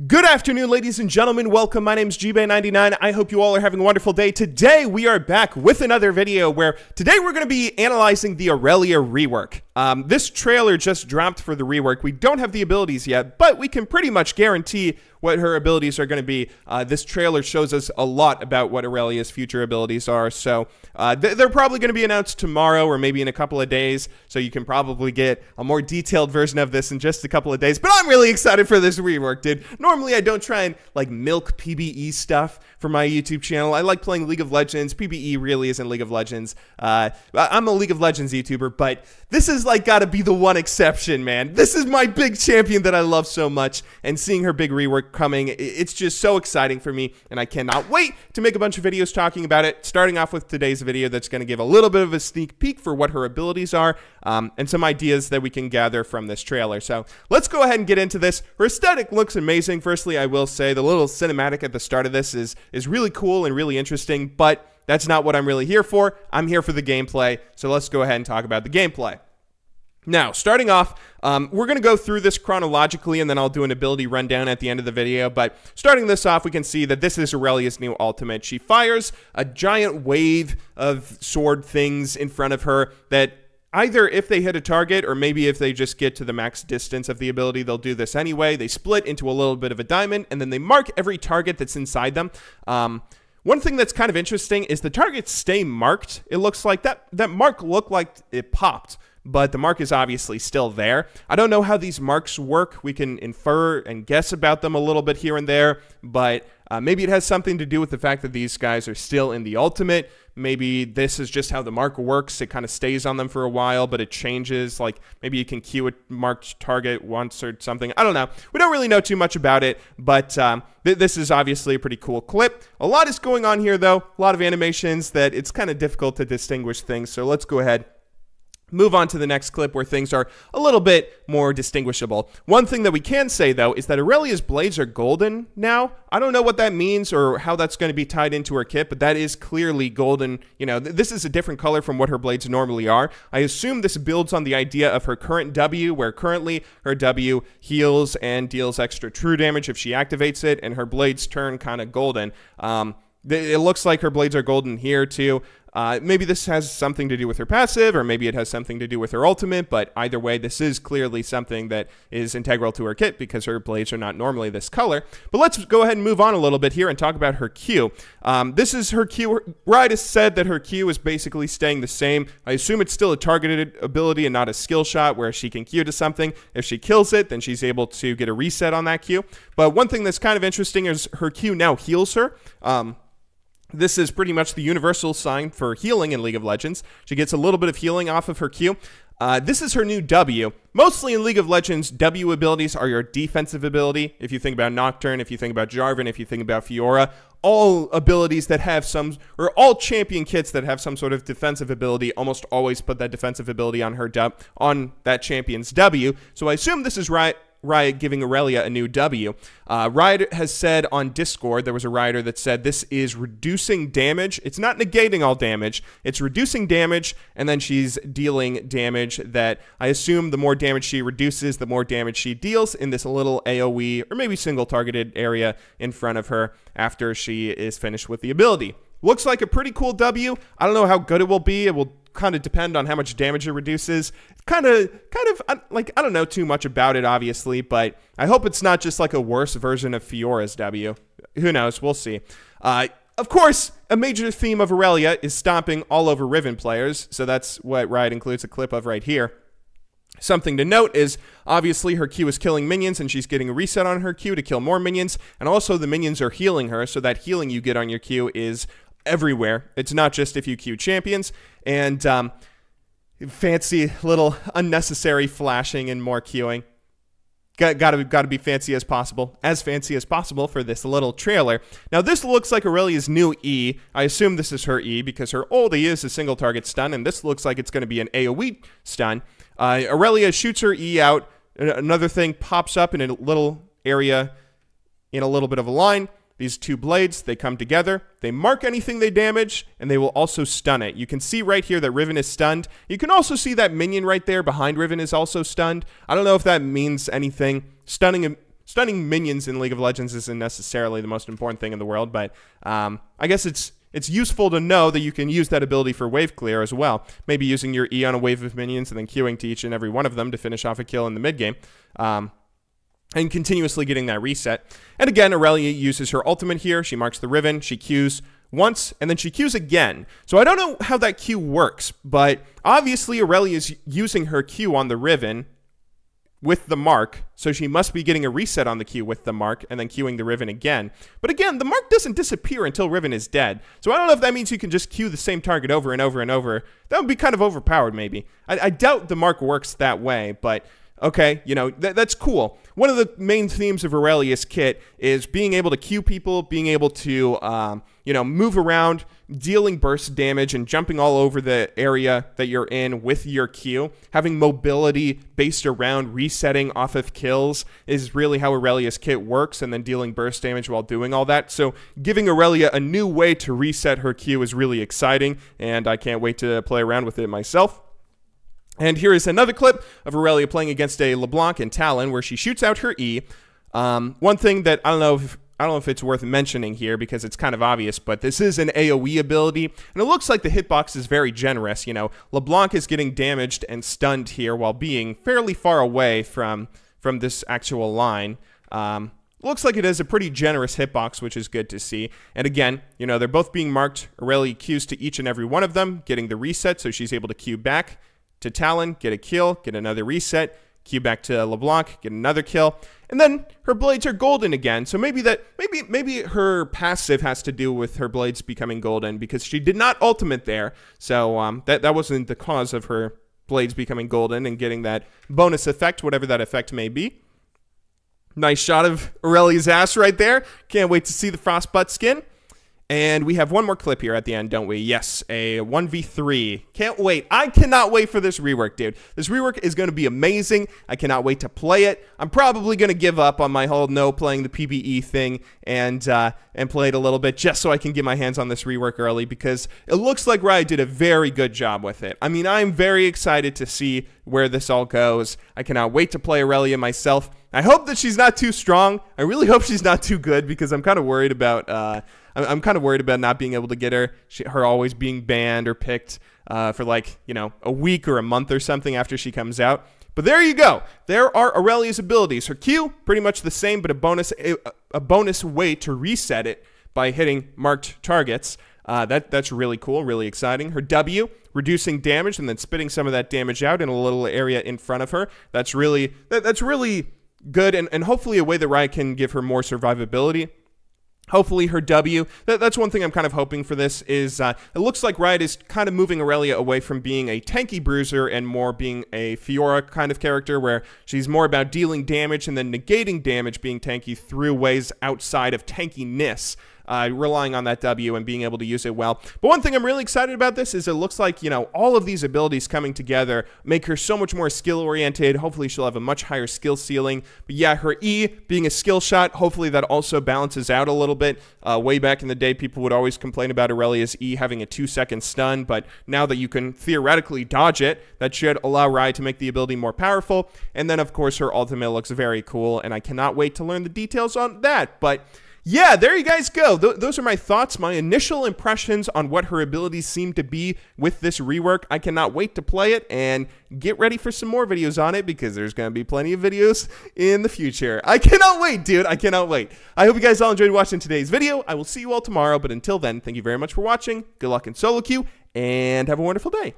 Good afternoon, ladies and gentlemen. Welcome. My name is GBay99. I hope you all are having a wonderful day. Today, we are back with another video where today we're going to be analyzing the Irelia rework. This trailer just dropped for the rework. We don't have the abilities yet, but we can pretty much guarantee what her abilities are going to be. This trailer shows us a lot about what Irelia'S future abilities are, so they're probably going to be announced tomorrow or maybe in a couple of days, so you can probably get a more detailed version of this in just a couple of days. But I'm really excited for this rework, dude. Normally, I don't try and like milk PBE stuff for my YouTube channel. I like playing League of Legends. PBE really isn't League of Legends. I'm a League of Legends YouTuber, but this is like got to be the one exception, man. This is my big champion that I love so much, and seeing her big rework coming, it's just so exciting for me, and I cannot wait to make a bunch of videos talking about it, starting off with today's video that's going to give a little bit of a sneak peek for what her abilities are, and some ideas that we can gather from this trailer. So let's go ahead and get into this. Her aesthetic looks amazing. Firstly, I will say the little cinematic at the start of this is really cool and really interesting, but that's not what I'm really here for. I'm here for the gameplay, so let's go ahead and talk about the gameplay. Now, starting off, we're going to go through this chronologically, and then I'll do an ability rundown at the end of the video. But starting this off, we can see that this is Irelia'S new ultimate. She fires a giant wave of sword things in front of her that either if they hit a target or maybe if they just get to the max distance of the ability, they'll do this anyway. They split into a little bit of a diamond, and then they mark every target that's inside them. One thing that's kind of interesting is the targets stay marked. It looks like that mark looked like it popped, but the mark is obviously still there. I don't know how these marks work. We can infer and guess about them a little bit here and there, but maybe it has something to do with the fact that these guys are still in the ultimate. Maybe this is just how the mark works. It kind of stays on them for a while, but it changes. Like maybe you can queue a marked target once or something. I don't know. We don't really know too much about it, but this is obviously a pretty cool clip. A lot is going on here, though. A lot of animations that it's kind of difficult to distinguish things. So let's go ahead. Move on to the next clip where things are a little bit more distinguishable. One thing that we can say, though, is that Irelia'S blades are golden now. I don't know what that means or how that's going to be tied into her kit, but that is clearly golden. You know, this is a different color from what her blades normally are. I assume this builds on the idea of her current W, where currently her W heals and deals extra true damage if she activates it, and her blades turn kind of golden. It looks like her blades are golden here, too. Maybe this has something to do with her passive, or maybe it has something to do with her ultimate, but either way, this is clearly something that is integral to her kit because her blades are not normally this color. But let's go ahead and move on a little bit here and talk about her Q. This is her Q. Riot has said that her Q is basically staying the same. I assume it's still a targeted ability and not a skill shot where she can Q to something. If she kills it, then she's able to get a reset on that Q. But one thing that's kind of interesting is her Q now heals her. This is pretty much the universal sign for healing in League of Legends. She gets a little bit of healing off of her Q. This is her new W. Mostly in League of Legends, W abilities are your defensive ability. If you think about Nocturne, if you think about Jarvan, if you think about Fiora, all abilities that have some, or all champion kits that have some sort of defensive ability almost always put that defensive ability on her on that champion's W. So I assume this is Riot giving Irelia a new W. Riot has said on Discord, there was a Rioter that said this is reducing damage. It's not negating all damage. It's reducing damage, and then she's dealing damage that I assume the more damage she reduces, the more damage she deals in this little AoE or maybe single targeted area in front of her after she is finished with the ability. Looks like a pretty cool W. I don't know how good it will be. It will kind of depend on how much damage it reduces. Kind of like, I don't know too much about it, obviously, but I hope it's not just like a worse version of Fiora's W. Who knows? We'll see. Of course, a major theme of Irelia is stomping all over Riven players, so that's what Riot includes a clip of right here. Something to note is, obviously, her Q is killing minions, and she's getting a reset on her Q to kill more minions, and also the minions are healing her, so that healing you get on your Q is everywhere. It's not just if you Q champions, and fancy little unnecessary flashing and more queuing. Gotta be fancy as possible for this little trailer. Now this looks like Irelia'S new E. I assume this is her E because her old E is a single target stun, and this looks like it's going to be an AoE stun. Irelia shoots her E out. Another thing pops up in a little area in a little bit of a line. These two blades, they come together, they mark anything they damage, and they will also stun it. You can see right here that Riven is stunned. You can also see that minion right there behind Riven is also stunned. I don't know if that means anything. Stunning stunning minions in League of Legends isn't necessarily the most important thing in the world, but I guess it's useful to know that you can use that ability for wave clear as well. Maybe using your E on a wave of minions and then queuing to each and every one of them to finish off a kill in the mid game. And continuously getting that reset. And again, Irelia uses her ultimate here. She marks the Riven, she queues once, and then she queues again. So I don't know how that queue works, but obviously Irelia is using her Q on the Riven with the mark, so she must be getting a reset on the Q with the mark and then queuing the Riven again. But again, the mark doesn't disappear until Riven is dead. So I don't know if that means you can just queue the same target over and over and over. That would be kind of overpowered maybe. I doubt the mark works that way, but okay, you know, that's cool. One of the main themes of Irelia'S kit is being able to queue people, being able to, you know, move around, dealing burst damage, and jumping all over the area that you're in with your Q. Having mobility based around resetting off of kills is really how Irelia'S kit works, and then dealing burst damage while doing all that. So giving Irelia a new way to reset her Q is really exciting, and I can't wait to play around with it myself. And here is another clip of Irelia playing against a LeBlanc and Talon where she shoots out her E. One thing that I don't know if it's worth mentioning here because it's kind of obvious, but this is an AoE ability, and it looks like the hitbox is very generous. You know, LeBlanc is getting damaged and stunned here while being fairly far away from this actual line. Looks like it has a pretty generous hitbox, which is good to see. And again, you know, they're both being marked. Irelia queues to each and every one of them, getting the reset, so she's able to queue back to Talon, get a kill, get another reset, queue back to LeBlanc, get another kill, and then her blades are golden again. So maybe her passive has to do with her blades becoming golden because she did not ultimate there. So that wasn't the cause of her blades becoming golden and getting that bonus effect, whatever that effect may be. Nice shot of Irelia'S ass right there. Can't wait to see the frostbutt skin. And we have one more clip here at the end, don't we? Yes, a 1v3. Can't wait. I cannot wait for this rework, dude. This rework is going to be amazing. I cannot wait to play it. I'm probably going to give up on my whole no playing the PvE thing and play it a little bit just so I can get my hands on this rework early because it looks like Riot did a very good job with it. I mean, I'm very excited to see where this all goes. I cannot wait to play Irelia myself. I hope that she's not too strong. I really hope she's not too good because I'm kind of worried about I'm kind of worried about not being able to get her always being banned or picked for like, you know, a week or a month or something after she comes out. But there you go. There are Irelia'S abilities. Her Q, pretty much the same, but a bonus way to reset it by hitting marked targets. That's really cool, really exciting. Her W, reducing damage and then spitting some of that damage out in a little area in front of her. That's really good and hopefully a way that Riot can give her more survivability. Hopefully her W, that's one thing I'm kind of hoping for this is it looks like Riot is kind of moving Irelia away from being a tanky bruiser and more being a Fiora kind of character where she's more about dealing damage and then negating damage being tanky through ways outside of tankiness. Relying on that W and being able to use it well. But one thing I'm really excited about this is it looks like, you know, all of these abilities coming together make her so much more skill-oriented. Hopefully she'll have a much higher skill ceiling. But yeah, her E being a skill shot, hopefully that also balances out a little bit. Way back in the day, people would always complain about Irelia'S E having a 2-second stun, but now that you can theoretically dodge it, that should allow Riot to make the ability more powerful. And then, of course, her ultimate looks very cool, and I cannot wait to learn the details on that. But yeah, there you guys go. Those are my thoughts, my initial impressions on what her abilities seem to be with this rework. I cannot wait to play it and get ready for some more videos on it because there's going to be plenty of videos in the future. I cannot wait, dude. I cannot wait. I hope you guys all enjoyed watching today's video. I will see you all tomorrow, but until then, thank you very much for watching. Good luck in solo queue, and have a wonderful day.